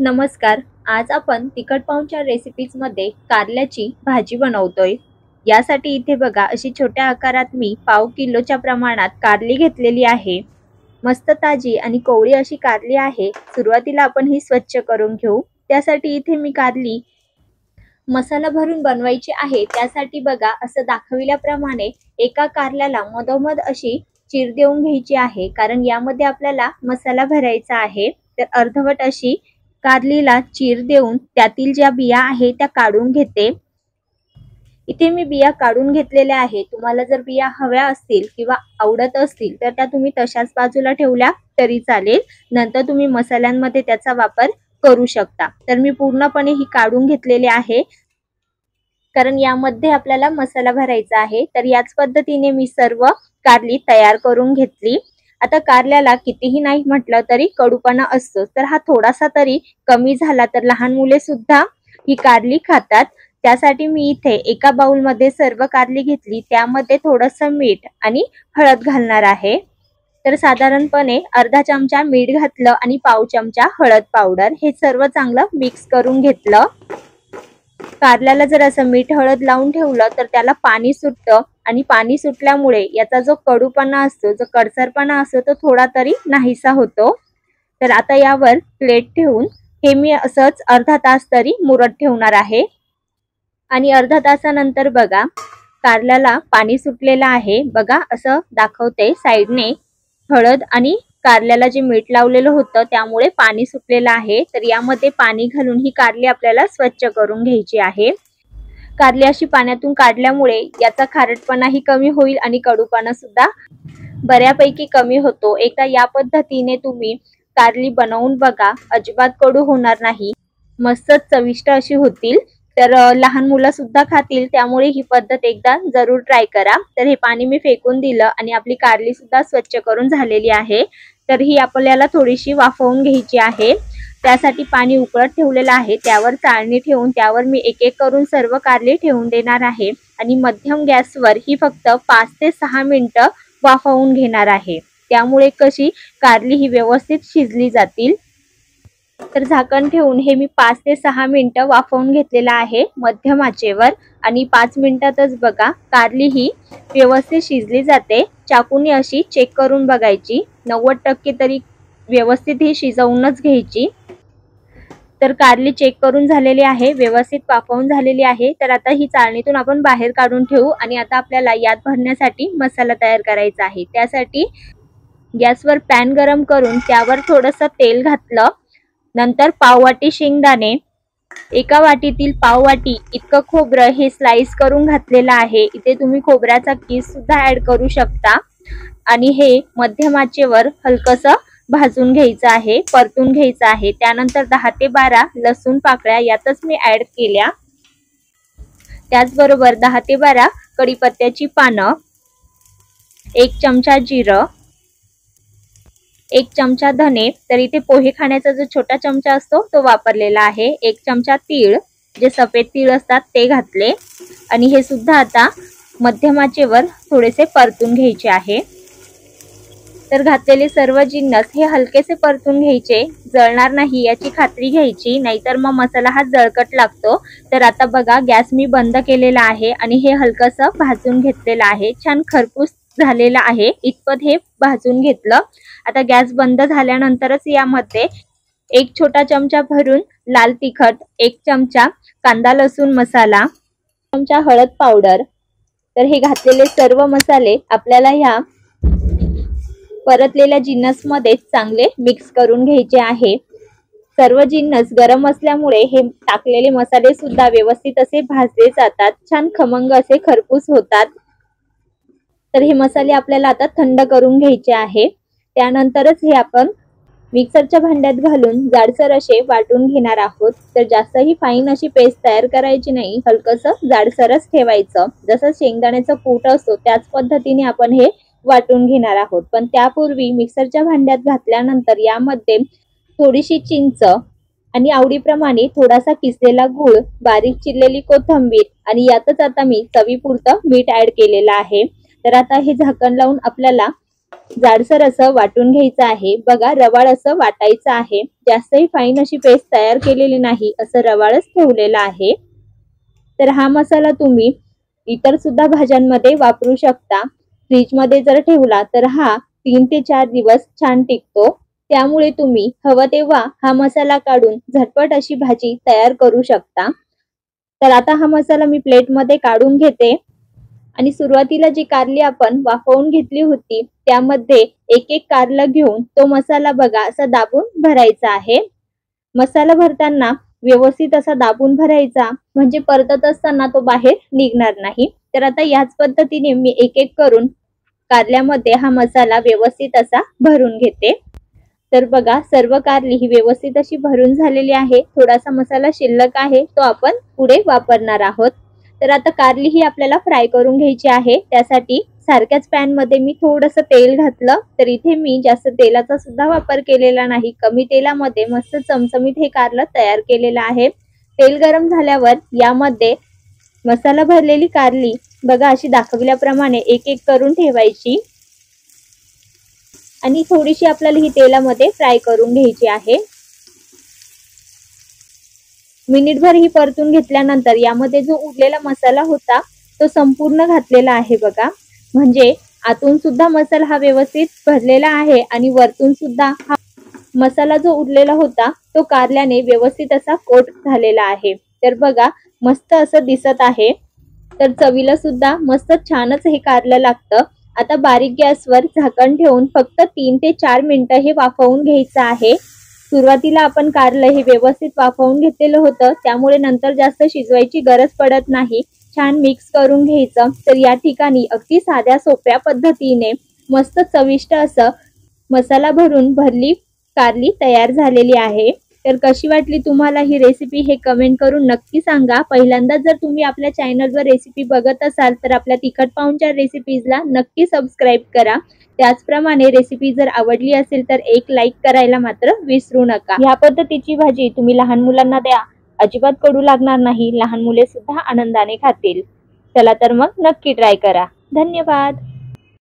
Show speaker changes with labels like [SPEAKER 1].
[SPEAKER 1] नमस्कार. आज आपण तिखट पाऊंच्या रेसिपीजमध्ये कारल्याची भाजी बनवतोय. यासाठी इथे बघा अशी छोट्या आकारात मी पाव किलोच्या प्रमाणात कारली घेतलेली आहे. मस्त ताजी आणि कोवळी अशी कारली आहे. सुरुवातीला आपण ही स्वच्छ करून घेऊ. त्यासाठी इथे मी कारली मसाला भरून बनवायची आहे. त्यासाठी बघा असं दाखविल्याप्रमाणे एका कारल्याला मधोमध अशी चीर देऊन घ्यायची आहे, कारण यामध्ये आपल्याला मसाला भरायचा आहे. तर अर्धवट अशी कारलीला चीर देऊन त्यातील ज्या बिया आहे त्या काढून घेते. इथे मी बिया काढून घेतलेल्या आहे. तुम्हाला जर बिया हव्या असतील किंवा आवडत असतील तर त्या तुम्ही तशाच बाजूला ठेवल्या तरी चालेल. नंतर तुम्ही मसाल्यांमध्ये त्याचा वापर करू शकता. तर मी पूर्णपणे ही काढून घेतलेली आहे, कारण यामध्ये आपल्याला मसाला भरायचा आहे. तर याच पद्धतीने मी सर्व कारली तयार करून घेतली. आता कारल्याला कितीही नाही म्हटलं तरी कडूपणा असतो, तर हा थोडासा तरी कमी झाला तर लहान मुले सुद्धा ही कारली खातात. त्यासाठी मी इथे एका बाउल मध्ये सर्व कारली घेतली. त्यामध्ये थोडंसं मीठ आणि हळद घालणार आहे. तर साधारणपणे अर्धा चमचा मीठ घातलं आणि पाव चमचा हळद पावडर, हे सर्व चांगलं मिक्स करून घेतलं. कारल्याला जर असं मीठ हळद लावून ठेवलं तर त्याला पाणी सुटतं आणि पाणी सुटल्यामुळे याचा जो कडूपणा असतो, जो कडसरपणा असतो, तो थोडा तरी नाहीसा होतो. तर आता यावर प्लेट ठेवून हे मी असंच अर्धा तास तरी मुरत ठेवणार आहे. आणि अर्धा तासानंतर बघा कारल्याला पाणी सुटलेलं आहे. बघा असं दाखवते साइडने हळद आणि कारल्याला जे मीठ लावलेलं होतं त्यामुळे पाणी सुटलेलं आहे. तर यामध्ये पाणी घालून ही कारली आपल्याला स्वच्छ करून घ्यायची आहे. कारली अशी पाण्यातून काढल्यामुळे याचा खारटपणाही कमी होईल आणि कडूपणा सुद्धा बऱ्यापैकी कमी होतो. एकदा या पद्धतीने तुम्ही कारली बनवून बघा, अजिबात कडू होणार नाही, मस्त चविष्ट अशी होतील. तर लहान मुलं सुद्धा खातील, त्यामुळे ही पद्धत एकदा जरूर ट्राय करा. तर हे पाणी मी फेकून दिलं आणि आपली कारली सुद्धा स्वच्छ करून झालेली आहे. तर ही आपल्याला थोडीशी वाफवून घ्यायची आहे. त्यासाठी पाणी उकळत ठेवलेलं आहे. त्यावर चाळणी ठेवून त्यावर मी एक एक करून सर्व कारली ठेवून देणार आहे आणि मध्यम गॅसवर ही फक्त 5 ते 6 मिनिटं वाफवून घेणार आहे. त्यामुळे कशी कारली ही व्यवस्थित शिजली जातील. तर झाकण ठेवून हे मी 5 ते 6 मिनिटं वाफवून घेतलेलं आहे मध्यम आचेवर. आणि 5 मिनिटातच बघा कारली ही व्यवस्थित शिजली जाते. चाकूने अशी चेक करून बघायची. 90% तरी व्यवस्थित ही शिजवूनच घ्यायची. तर कारली चेक करून झालेली आहे, व्यवस्थित वाफवून झालेली आहे. तर आता ही चाळणीतून आपण बाहेर काढून ठेवू आणि आता आपल्याला यात भरण्यासाठी मसाला तयार करायचा आहे. त्यासाठी गॅसवर पॅन गरम करून त्यावर थोडंसं तेल घातलं. नंतर पाववाटी शेंगदाणे, एका वाटीतील पाववाटी इतकं खोबरं हे स्लाइस करून घातलेलं आहे. इथे तुम्ही खोबऱ्याचा किस सुद्धा ऍड करू शकता. आणि हे मध्यम आचेवर हलकसं भाजून घ्यायचं आहे, परतून घ्यायचं आहे. त्यानंतर 10 ते 12 लसूण पाकळ्या यातच मी ऍड केल्या. त्याचबरोबर 10 ते 12 कढीपत्त्याची पानं, 1 चमचा जिरं, 1 चमचा धने, तर इथे पोहे खाण्याचा जो छोटा चमचा असतो तो वापरलेला आहे. 1 चमचा तीळ, जे सफेद तीळ असतात ते घातले. आणि हे सुद्धा आता मध्यम आचेवर थोडेसे परतून घ्यायचे आहे. तर घातलेले सर्व जिन्नस हे हलकेसे परतून घ्यायचे, जळणार नाही याची खात्री घ्यायची, नाहीतर मग मसाला हा जळकट लागतो. तर आता बघा गॅस मी बंद केलेला आहे आणि हे हलकसं भाजून घेतलेलं आहे. छान खरपूस झालेलं आहे. इतपत हे भाजून घेतलं. आता गॅस बंद झाल्यानंतरच यामध्ये 1 छोटा चमचा भरून लाल तिखट, 1 चमचा कांदा लसूण मसाला, 1 चमचा हळद पावडर. तर हे घातलेले सर्व मसाले आपल्याला ह्या परतलेल्या जिन्नस मध्ये चांगले मिक्स करून घ्यायचे आहे. सर्व जिन्नस गरम असल्यामुळे हे टाकलेले मसाले सुद्धा व्यवस्थित असे भाजले जातात, छान खमंग असे खरपूस होतात. तर हे मसाले आपल्याला आता थंड करून घ्यायचे आहे. त्यानंतरच हे आपण मिक्सरच्या भांड्यात घालून जाडसर असे वाटून घेणार आहोत. तर जास्तही फाईन अशी पेस्ट तयार करायची नाही, हलकसं जाडसरच ठेवायचं. जसं शेंगदाण्याचं कूट असतो त्याच पद्धतीने आपण हे वाटून घेणार आहोत. पण त्यापूर्वी मिक्सरच्या भांड्यात घातल्यानंतर यामध्ये थोडीशी चिंच आणि आवडीप्रमाणे थोडासा किसलेला गूळ, बारीक चिरलेली कोथिंबीर आणि यातच आता मी चवीपुरतं मीठ ऍड केलेलं आहे. तर आता हे झाकण लावून आपल्याला जाडसर असं वाटून घ्यायचं आहे। बघा रवाळ असं वाटायचं आहे, जास्तही फाईन अशी पेस्ट तयार केलेली नाही, असं रवाळच ठेवलेलं आहे। तर हा मसाला तुम्ही इतर सुद्धा भाज्यांमध्ये वापरू शकता। फ्रीज मध्ये जर ठेवला तर हा 3 ते 4 दिवस छान टिकतो। त्यामुळे तुम्ही हवं तेव्हा हा मसाला काढून झटपट अशी भाजी तयार करू शकता। तर आता हा मसाला मी प्लेट मध्ये काढून घेते आणि सुरुवातीला जी कारली आपण वाफवून घेतली होती त्यामध्ये एक एक कारलं घेऊन तो मसाला बघा असा दाबून भरायचा आहे। मसाला भरताना व्यवस्थित असा दाबून भरायचा, म्हणजे परतत असताना तो बाहेर निघणार नाही। तर आता याच पद्धतीने मी एक एक करून कारल्यामध्ये हा मसाला व्यवस्थित असा भरून घेते। तर बघा सर्व कारली ही व्यवस्थित अशी भरून झालेली आहे। थोडासा मसाला शिल्लक आहे, तो आपण पुढे वापरणार आहोत। तर आता कारली ही आपल्याला फ्राय करून घ्यायची आहे। त्यासाठी सारख्याच पॅन मध्ये मी थोडंसं तेल घातलं। तर इथे मी जास्त तेलाचा सुद्धा वापर केलेला नाही, कमी तेलामध्ये मस्त चमचमीत हे कारलं तयार केलेलं आहे। तेल गरम झाल्यावर यामध्ये मसाला भरलेली कारली बघा अशी दाखवल्याप्रमाणे एक एक करून ठेवायची आणि थोडीशी आपल्याला ही तेलामध्ये फ्राय करून घ्यायची आहे। मिनिटभर ही परतून घेतल्यानंतर यामध्ये जो उरलेला मसाला होता तो संपूर्ण घातलेला आहे बघा, म्हणजे आतून सुद्धा मसाला हा व्यवस्थित भरलेला आहे आणि वरतून सुद्धा हा मसाला जो उरलेला होता तो कारल्याने व्यवस्थित असा कोट झालेला आहे। तर बघा मस्त असं दिसत आहे। तर चवीला सुद्धा मस्त छानच हे कारलं लागतं। आता बारीक गॅसवर झाकण ठेवून फक्त 3 ते 4 मिनिटं हे वाफवून घ्यायचं आहे। सुरुवातीला आपण कारलं हे व्यवस्थित वाफवून घेतलेलं होतं, त्यामुळे नंतर जास्त शिजवायची गरज पडत नाही। छान मिक्स करून घ्यायचं। तर या ठिकाणी अगदी साध्या सोप्या पद्धतीने मस्त चविष्ट असं मसाला भरून भरली कारली तयार झालेली आहे। तर कशी वाटली तुम्हाला ही रेसिपी हे कमेंट करून नक्की सांगा। पहिल्यांदा जर तुम्ही आपल्या चॅनलवर रेसिपी बघत असाल तर आपल्या तिखट पाहुणचार रेसिपीजला नक्की सबस्क्राईब करा। त्याचप्रमाणे रेसिपी जर आवडली असेल तर एक लाईक करायला मात्र विसरू नका। ह्या पद्धतीची भाजी तुम्ही लहान मुलांना द्या, अजिबात कडू लागणार नाही, लहान मुले सुद्धा आनंदाने खातील। चला तर मग नक्की ट्राय करा। धन्यवाद।